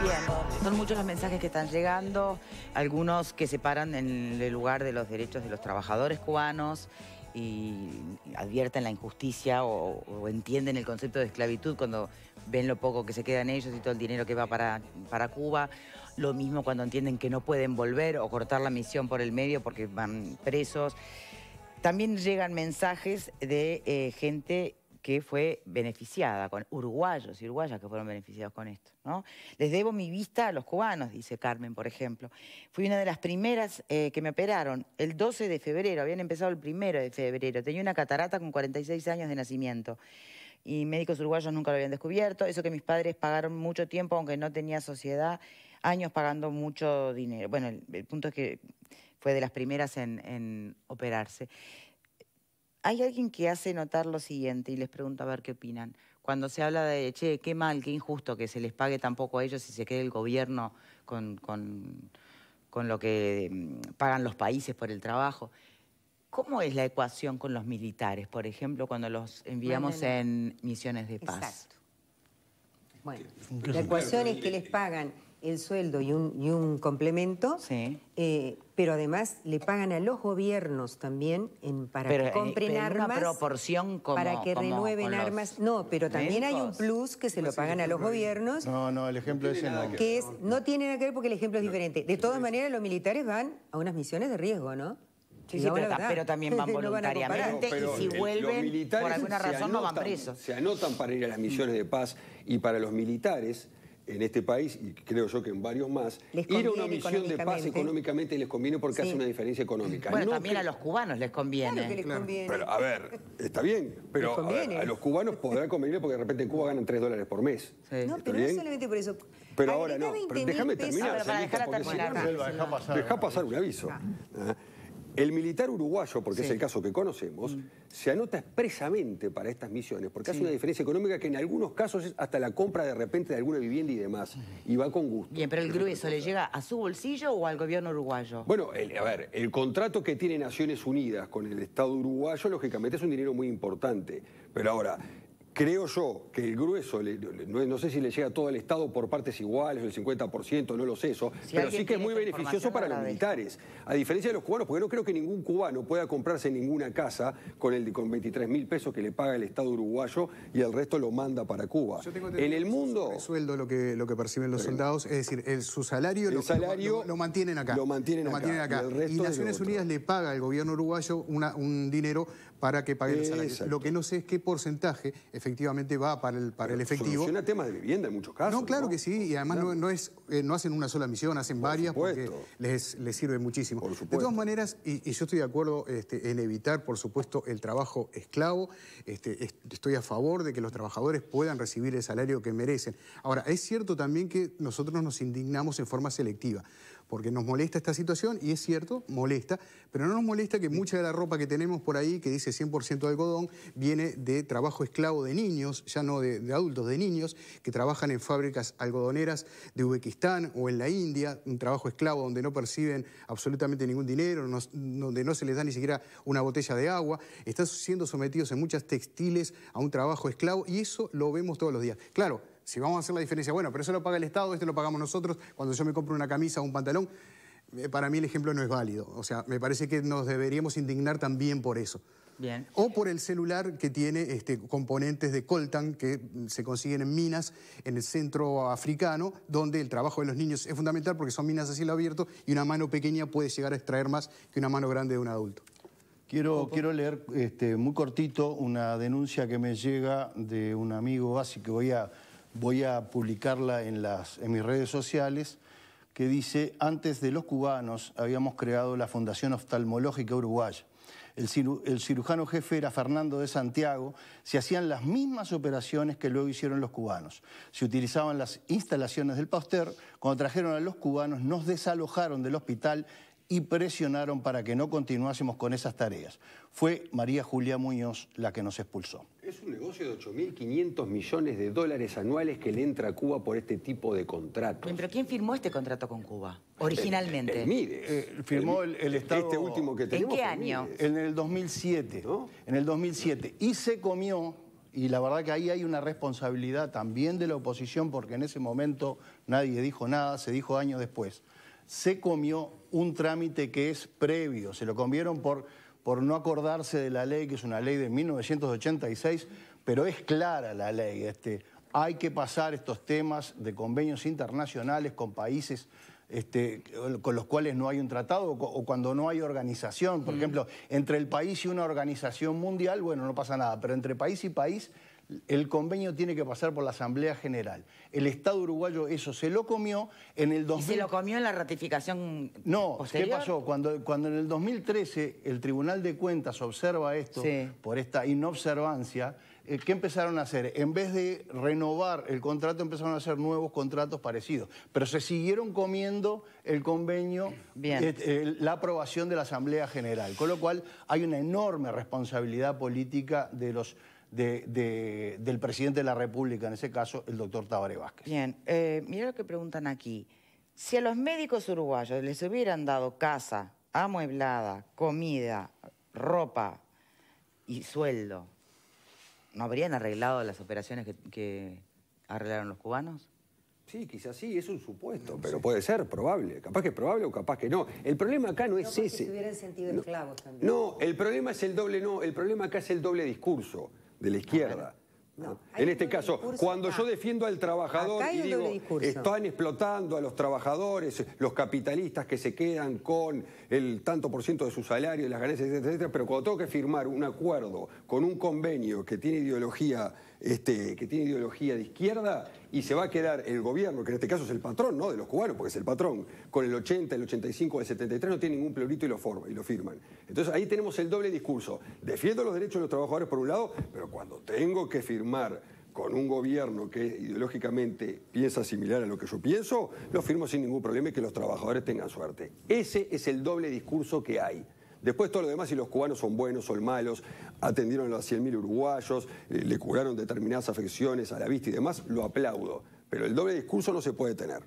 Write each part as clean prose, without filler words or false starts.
Bien, son muchos los mensajes que están llegando, algunos que se paran en el lugar de los derechos de los trabajadores cubanos y advierten la injusticia o entienden el concepto de esclavitud cuando ven lo poco que se quedan ellos y todo el dinero que va para Cuba. Lo mismo cuando entienden que no pueden volver o cortar la misión por el medio porque van presos. También llegan mensajes de gente que fue beneficiada, con uruguayos y uruguayas que fueron beneficiados con esto, ¿no? Les debo mi vista a los cubanos, dice Carmen, por ejemplo. Fui una de las primeras que me operaron el 12 de febrero, habían empezado el 1 de febrero. Tenía una catarata con 46 años de nacimiento. Y médicos uruguayos nunca lo habían descubierto. Eso que mis padres pagaron mucho tiempo, aunque no tenía sociedad, años pagando mucho dinero. Bueno, el punto es que fue de las primeras en operarse. Hay alguien que hace notar lo siguiente y les pregunto a ver qué opinan. Cuando se habla de, che, qué mal, qué injusto que se les pague tan poco a ellos y se quede el gobierno con lo que pagan los países por el trabajo. ¿Cómo es la ecuación con los militares, por ejemplo, cuando los enviamos en misiones de paz? Exacto. Bueno, la ecuación es que les pagan el sueldo y un complemento, sí. Pero además le pagan a los gobiernos también para que compren armas, una proporción como, para que renueven armas. No, pero también hay un plus que se lo pagan a los gobiernos. No, el ejemplo ese no. Que no tiene nada que ver porque el ejemplo es diferente. De todas maneras, los militares van a unas misiones de riesgo, ¿no? Sí, pero también van voluntariamente y si vuelven, por alguna razón no van presos. Se anotan para ir a las misiones de paz y para los militares en este país, y creo yo que en varios más, ir a una misión de paz económicamente les conviene porque hace una diferencia económica. Bueno, no también a los cubanos les conviene. Claro que les conviene. Pero, a ver, está bien, pero a los cubanos podrá convenir porque de repente en Cuba ganan $3 por mes. Sí. No, pero no solamente por eso. Pero ahora no, pero déjame terminar. Dejá pasar un aviso. El militar uruguayo, porque es el caso que conocemos, se anota expresamente para estas misiones, porque hace una diferencia económica que en algunos casos es hasta la compra de repente de alguna vivienda y demás, y va con gusto. Bien, pero el grueso, ¿le llega a su bolsillo o al gobierno uruguayo? Bueno, a ver, el contrato que tiene Naciones Unidas con el Estado uruguayo, lógicamente es un dinero muy importante, pero ahora, creo yo que el grueso, no sé si le llega todo al Estado por partes iguales, el 50%, no lo sé eso, pero sí que es muy beneficioso para los militares. A diferencia de los cubanos, porque no creo que ningún cubano pueda comprarse ninguna casa con 23.000 pesos que le paga el Estado uruguayo y el resto lo manda para Cuba. En el mundo... El sueldo, lo que perciben los soldados, es decir, su salario, lo mantienen acá. Lo mantienen acá. Y Naciones Unidas le paga al gobierno uruguayo un dinero para que pague el salario. Lo que no sé es qué porcentaje efectivamente va para el efectivo. Soluciona temas de vivienda en muchos casos. No, claro que sí, y además no hacen una sola misión, hacen varias porque les sirve muchísimo. De todas maneras, y yo estoy de acuerdo en evitar, por supuesto, el trabajo esclavo. Estoy a favor de que los trabajadores puedan recibir el salario que merecen. Ahora, es cierto también que nosotros nos indignamos en forma selectiva, porque nos molesta esta situación, y es cierto, molesta, pero no nos molesta que mucha de la ropa que tenemos por ahí, que dice 100% de algodón, viene de trabajo esclavo de niños, ya no de adultos, de niños, que trabajan en fábricas algodoneras de Uzbekistán o en la India, un trabajo esclavo donde no perciben absolutamente ningún dinero, donde no se les da ni siquiera una botella de agua, están siendo sometidos en muchas textiles a un trabajo esclavo, y eso lo vemos todos los días. Claro, si vamos a hacer la diferencia, bueno, pero eso lo paga el Estado, esto lo pagamos nosotros, cuando yo me compro una camisa o un pantalón, para mí el ejemplo no es válido. O sea, me parece que nos deberíamos indignar también por eso. Bien. O por el celular que tiene componentes de coltan que se consiguen en minas en el centro africano, donde el trabajo de los niños es fundamental porque son minas a cielo abierto y una mano pequeña puede llegar a extraer más que una mano grande de un adulto. Quiero leer muy cortito una denuncia que me llega de un amigo, así que voy a publicarla en mis redes sociales, que dice: antes de los cubanos habíamos creado la Fundación Oftalmológica Uruguaya. El cirujano jefe era Fernando de Santiago. Se hacían las mismas operaciones que luego hicieron los cubanos. Se utilizaban las instalaciones del Pasteur. Cuando trajeron a los cubanos, nos desalojaron del hospital y presionaron para que no continuásemos con esas tareas. Fue María Julia Muñoz la que nos expulsó. Es un negocio de 8.500 millones de dólares anuales que le entra a Cuba por este tipo de contratos. ¿Pero quién firmó este contrato con Cuba, originalmente? El Mides. Firmó el Estado... Este último que tenemos. ¿En qué año? En el 2007. ¿No? En el 2007. Y se comió Y la verdad que ahí hay una responsabilidad también de la oposición, porque en ese momento nadie dijo nada, se dijo años después. Se comió un trámite que es previo, se lo comieron por no acordarse de la ley, que es una ley de 1986, pero es clara la ley. Hay que pasar estos temas de convenios internacionales con países con los cuales no hay un tratado o cuando no hay organización. Por ejemplo, entre el país y una organización mundial, bueno, no pasa nada, pero entre país y país el convenio tiene que pasar por la Asamblea General. El Estado uruguayo eso se lo comió en el 2000... ¿Y se lo comió en la ratificación posterior? ¿Qué pasó? Cuando en el 2013 el Tribunal de Cuentas observa esto, por esta inobservancia, ¿qué empezaron a hacer? En vez de renovar el contrato, empezaron a hacer nuevos contratos parecidos. Pero se siguieron comiendo el convenio, la aprobación de la Asamblea General. Con lo cual hay una enorme responsabilidad política del presidente de la República, en ese caso, el doctor Tabaré Vázquez. Bien, mira lo que preguntan aquí. Si a los médicos uruguayos les hubieran dado casa, amueblada, comida, ropa y sueldo, ¿no habrían arreglado las operaciones que arreglaron los cubanos? Sí, quizás sí, es un supuesto, pero puede ser probable. Capaz que es probable o capaz que no. El problema acá no es ese. Se hubieran sentido esclavos también. No, el problema es el doble, el problema acá es el doble discurso de la izquierda. No, en este caso, cuando yo defiendo al trabajador y digo, están explotando a los trabajadores, los capitalistas que se quedan con el tanto por ciento de su salario y las ganancias, etcétera, etcétera, pero cuando tengo que firmar un acuerdo con un convenio que tiene ideología de izquierda y se va a quedar el gobierno, que en este caso es el patrón, ¿no?, de los cubanos, porque es el patrón, con el 80, el 85, el 73, no tiene ningún pleurito y lo firman. Entonces ahí tenemos el doble discurso. Defiendo los derechos de los trabajadores por un lado, pero cuando tengo que firmar con un gobierno que ideológicamente piensa similar a lo que yo pienso, lo firmo sin ningún problema y que los trabajadores tengan suerte. Ese es el doble discurso que hay. Después todo lo demás, si los cubanos son buenos, son malos, atendieron a los 100.000 uruguayos, le curaron determinadas afecciones a la vista y demás, lo aplaudo. Pero el doble discurso no se puede tener.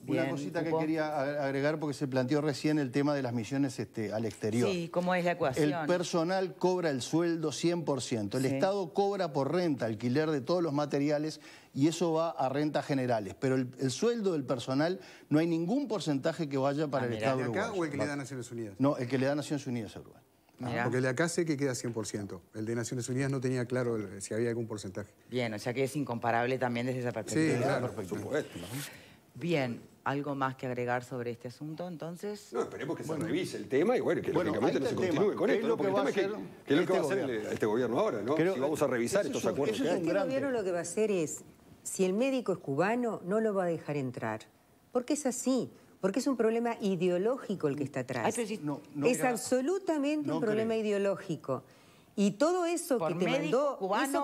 Una cosita que quería agregar, porque se planteó recién el tema de las misiones al exterior. Sí, ¿cómo es la ecuación? El personal cobra el sueldo 100%. El Estado cobra por renta, alquiler de todos los materiales, y eso va a rentas generales. Pero el sueldo del personal no hay ningún porcentaje que vaya para el Estado uruguayo. ¿El de acá o el que le da Naciones Unidas? No, el que le da Naciones Unidas a Uruguay. Porque el de acá sé que queda 100%. El de Naciones Unidas no tenía claro si había algún porcentaje. Bien, o sea que es incomparable también desde esa perspectiva. Sí, claro. Por supuesto. Bien, ¿algo más que agregar sobre este asunto, entonces? No, esperemos que se revise el tema y bueno, que lógicamente no se continúe con esto, ¿no? Porque el tema es que ¿qué es lo que va a hacer este gobierno ahora, no? Si vamos a revisar estos acuerdos que hay. Este gobierno lo que va a hacer es, si el médico es cubano, no lo va a dejar entrar. Porque es así. Porque es un problema ideológico el que está atrás. Es absolutamente un problema ideológico. Y todo eso que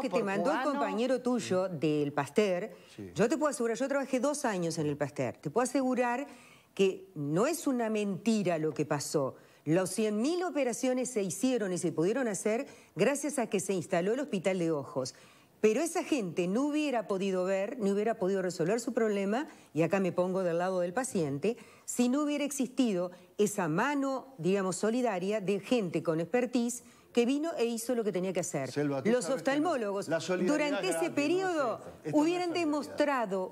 te mandó el compañero tuyo del Pasteur, yo te puedo asegurar, yo trabajé 2 años en el Pasteur, te puedo asegurar que no es una mentira lo que pasó. Los 100.000 operaciones se hicieron y se pudieron hacer gracias a que se instaló el Hospital de Ojos. Pero esa gente no hubiera podido ver, no hubiera podido resolver su problema, y acá me pongo del lado del paciente, si no hubiera existido esa mano, digamos, solidaria de gente con expertise que vino e hizo lo que tenía que hacer. Selva, los oftalmólogos, durante ese periodo, hubieran demostrado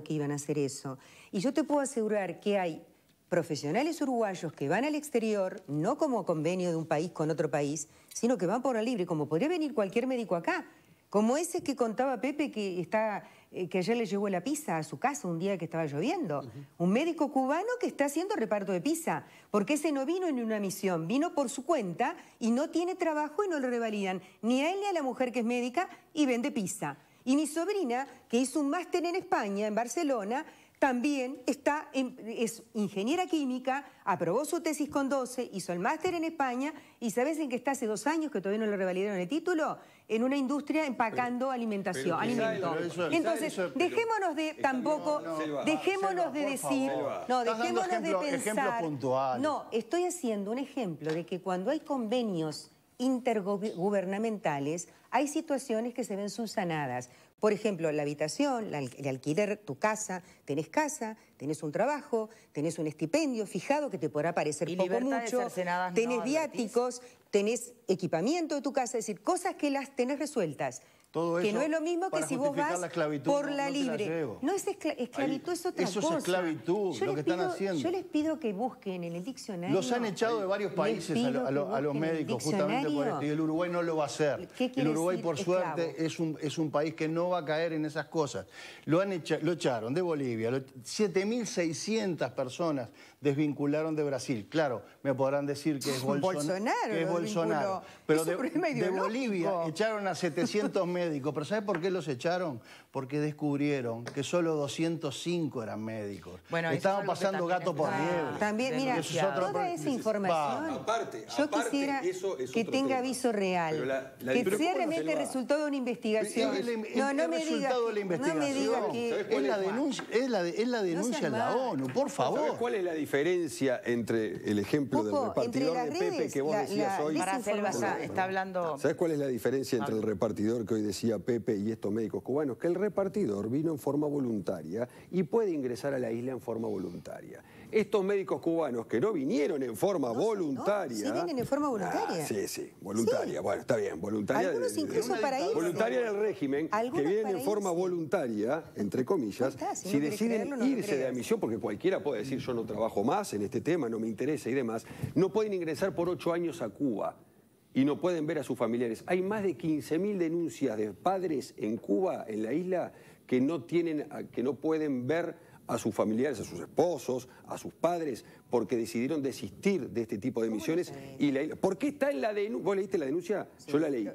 que iban a hacer eso. Y yo te puedo asegurar que hay profesionales uruguayos que van al exterior, no como convenio de un país con otro país, sino que van por la libre, como podría venir cualquier médico acá. Como ese que contaba Pepe que ayer le llegó la pizza a su casa un día que estaba lloviendo. Un médico cubano que está haciendo reparto de pizza, porque ese no vino en una misión, vino por su cuenta y no tiene trabajo y no le revalidan ni a él ni a la mujer que es médica y vende pizza. Y mi sobrina, que hizo un máster en España, en Barcelona, también es ingeniera química, aprobó su tesis con 12, hizo el máster en España y ¿sabes en qué está hace 2 años que todavía no le revalidaron el título? En una industria empacando alimento. Entonces, dejémonos de pensar. No, estoy haciendo un ejemplo de que cuando hay convenios intergubernamentales, hay situaciones que se ven subsanadas. Por ejemplo, la habitación, el alquiler, tu casa, tenés un trabajo, tenés un estipendio fijado que te podrá parecer poco mucho, tenés viáticos, tenés equipamiento de tu casa, es decir, cosas que las tenés resueltas. Todo que eso no es lo mismo que si vos vas por la libre. No es esclavitud, es otra cosa. Eso es esclavitud, lo que están haciendo. Yo les pido que busquen en el diccionario. Los han echado de varios países a los médicos justamente por esto, y el Uruguay no lo va a hacer. El Uruguay, por suerte, es un país que no va a caer en esas cosas. Lo echaron de Bolivia, 7.600 personas desvincularon de Brasil. Claro, me podrán decir que es Bolsonaro. Pero de Bolivia echaron a 700 médicos. ¿Pero ¿sabe por qué los echaron? Porque descubrieron que solo 205 eran médicos. Bueno, estaban pasando gato por liebre. También, mira, toda esa información, yo quisiera que tenga aviso real, que sea realmente resultado de una investigación. No me diga que... Es la denuncia en la ONU, por favor. ¿Sabes cuál es la diferencia entre el ejemplo del repartidor de Pepe que vos decías hoy? Está hablando... ¿Sabes cuál es la diferencia entre el repartidor que hoy decía Pepe y estos médicos cubanos? Que el repartidor vino en forma voluntaria y puede ingresar a la isla en forma voluntaria. Estos médicos cubanos que no vinieron en forma voluntaria... ¿Sí vienen en forma voluntaria? Sí, voluntaria. Sí. Bueno, está bien, voluntaria. Algunos incluso para irse. Voluntaria del régimen, que vienen en forma voluntaria, entre comillas, si deciden irse de la misión, porque cualquiera puede decir yo no trabajo más en este tema, no me interesa y demás, no pueden ingresar por 8 años a Cuba. Y no pueden ver a sus familiares. Hay más de 15.000 denuncias de padres en Cuba, en la isla, que no pueden ver a sus familiares, a sus esposos, a sus padres, porque decidieron desistir de este tipo de misiones. ¿Por qué está en la denuncia? ¿Vos leíste la denuncia? Sí. Yo la leí.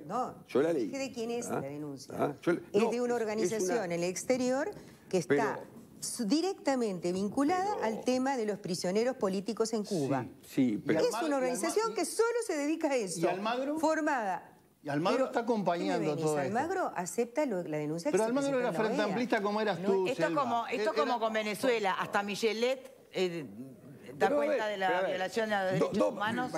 Yo la leí. ¿De quién es la denuncia? Es de una organización en el exterior que está... directamente vinculada al tema de los prisioneros políticos en Cuba. Sí, pero... Es una organización que solo se dedica a eso. ¿Y Almagro? Formada. Y Almagro está acompañando todo esto. Almagro acepta la denuncia que pero Almagro era frente amplista como eras tú, Esto es como con Venezuela. Hasta Michelet... da cuenta de la violación de los derechos humanos.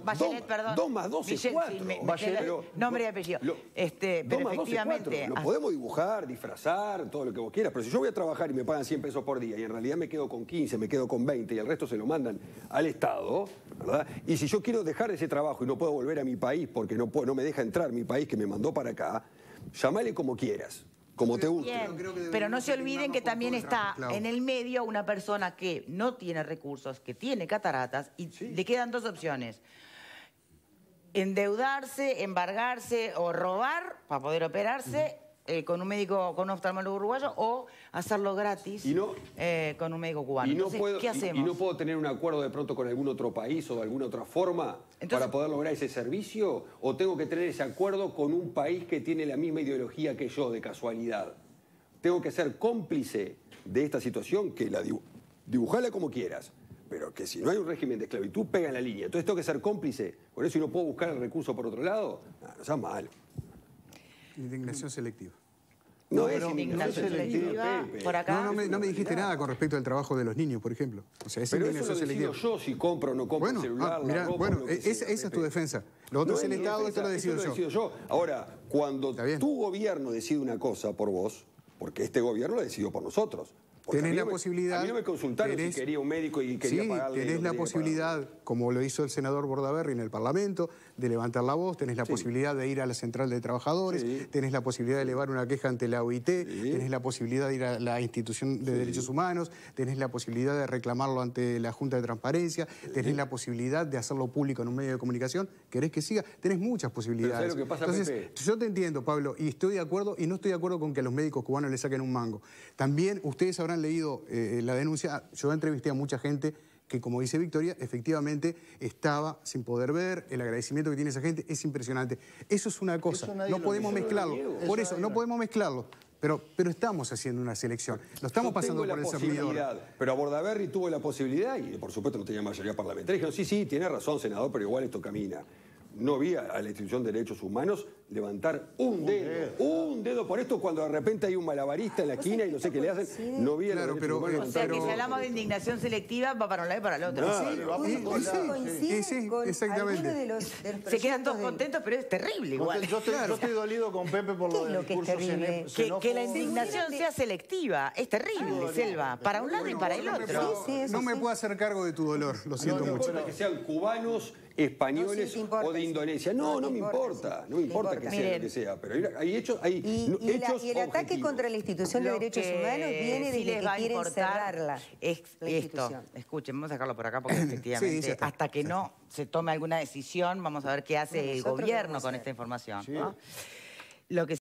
Bachelet, perdón. 2 más 2 es 4. Nombre y apellido. Pero efectivamente... Lo podemos dibujar, disfrazar, todo lo que vos quieras, pero si yo voy a trabajar y me pagan 100 pesos por día y en realidad me quedo con 15, me quedo con 20 y el resto se lo mandan al Estado, ¿verdad? Y si yo quiero dejar ese trabajo y no puedo volver a mi país porque no me deja entrar mi país que me mandó para acá, llamale como quieras. Como te guste. Pero no se olviden que también está en el medio una persona que no tiene recursos, que tiene cataratas y le quedan 2 opciones. Endeudarse, embargarse o robar para poder operarse con un médico, con un oftalmólogo uruguayo o hacerlo gratis con un médico cubano. Entonces, ¿qué hacemos? ¿Y no puedo tener un acuerdo de pronto con algún otro país o de alguna otra forma para poder lograr ese servicio? ¿O tengo que tener ese acuerdo con un país que tiene la misma ideología que yo, de casualidad? Tengo que ser cómplice de esta situación, que la dibujala como quieras, pero que si no hay un régimen de esclavitud, pega en la línea. Entonces tengo que ser cómplice. Por eso, ¿y no puedo buscar el recurso por otro lado? No sea malo. Indignación selectiva. No es indignación selectiva. Por acá. No me dijiste nada con respecto al trabajo de los niños, por ejemplo. O sea, pero eso lo decido yo si compro o no compro el celular, la ropa, esa es tu defensa. Lo otro es el Estado, esto lo decido yo. Ahora, cuando tu gobierno decide una cosa por vos, porque este gobierno lo decidió por nosotros. Tenés la posibilidad... A mí no me consultaron si quería un médico y quería pagarle... Tenés la posibilidad, como lo hizo el senador Bordaberry en el Parlamento, de levantar la voz, tenés la posibilidad de ir a la Central de Trabajadores, tenés la posibilidad de elevar una queja ante la OIT, tenés la posibilidad de ir a la Institución de Derechos Humanos, tenés la posibilidad de reclamarlo ante la Junta de Transparencia, tenés la posibilidad de hacerlo público en un medio de comunicación. ¿Querés que siga? Tenés muchas posibilidades. Pero ¿sabes lo que pasa, entonces, Pepe? yo te entiendo, Pablo, y estoy de acuerdo, y no estoy de acuerdo con que a los médicos cubanos les saquen un mango. También ustedes habrán leído la denuncia. Yo entrevisté a mucha gente que, como dice Victoria, efectivamente estaba sin poder ver. El agradecimiento que tiene esa gente es impresionante. Eso es una cosa, no podemos mezclarlo. Por eso, no podemos mezclarlo. Pero estamos haciendo una selección. Lo estamos pasando por el servidor. Pero Bordaberry tuvo la posibilidad, y por supuesto no tenía mayoría parlamentaria. Dijeron, sí, tiene razón, senador, pero igual esto camina. No vi a la institución de derechos humanos levantar un dedo por esto cuando de repente hay un malabarista en la esquina y no sé qué le hacen, no viene. Claro, o sea que si hablamos de indignación selectiva va para un lado y para el otro. Sí, exactamente. Se quedan todos contentos, pero es terrible igual. Yo estoy dolido con Pepe por lo del discurso xenófobo. Que la indignación sea selectiva es terrible, Selva, para un lado y para el otro. No me puedo hacer cargo de tu dolor, lo siento mucho. Que sean cubanos, españoles o de Indonesia. No me importa. No me importa que sea lo que sea. Pero hay hechos, y el ataque contra la institución de derechos humanos viene de que quieren cerrarla. Es esto. Escuchen, vamos a dejarlo por acá porque efectivamente hasta que no se tome alguna decisión, vamos a ver qué hace el gobierno con esta información, ¿no? Lo que